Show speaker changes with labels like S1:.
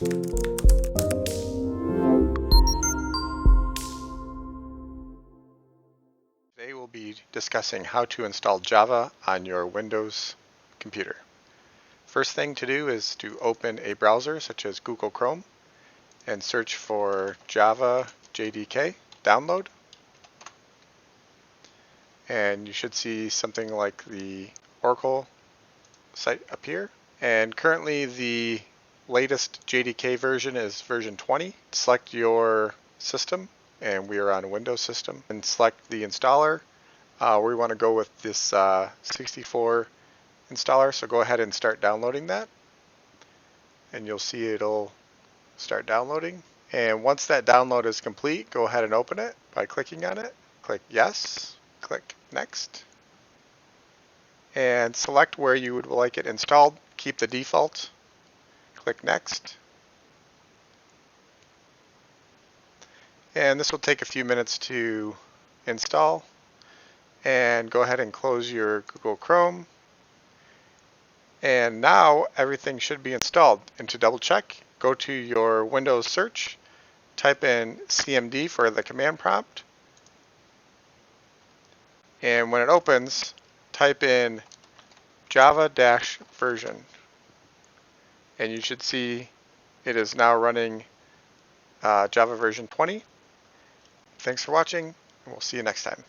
S1: Today we'll be discussing how to install Java on your Windows computer. First thing to do is to open a browser such as Google Chrome and search for Java JDK download. And you should see something like the Oracle site appear. And currently the latest JDK version is version 20. Select your system, and we are on a Windows system, and select the installer. We want to go with this 64 installer, so go ahead and start downloading that, and you'll see it'll start downloading. And once that download is complete, go ahead and open it by clicking on it. Click yes, click next, and select where you would like it installed. Keep the default. Click next. And this will take a few minutes to install. And go ahead and close your Google Chrome. And now everything should be installed. And to double check, go to your Windows search, type in CMD for the command prompt. And when it opens, type in Java-version. And you should see it is now running Java version 20. Thanks for watching, and we'll see you next time.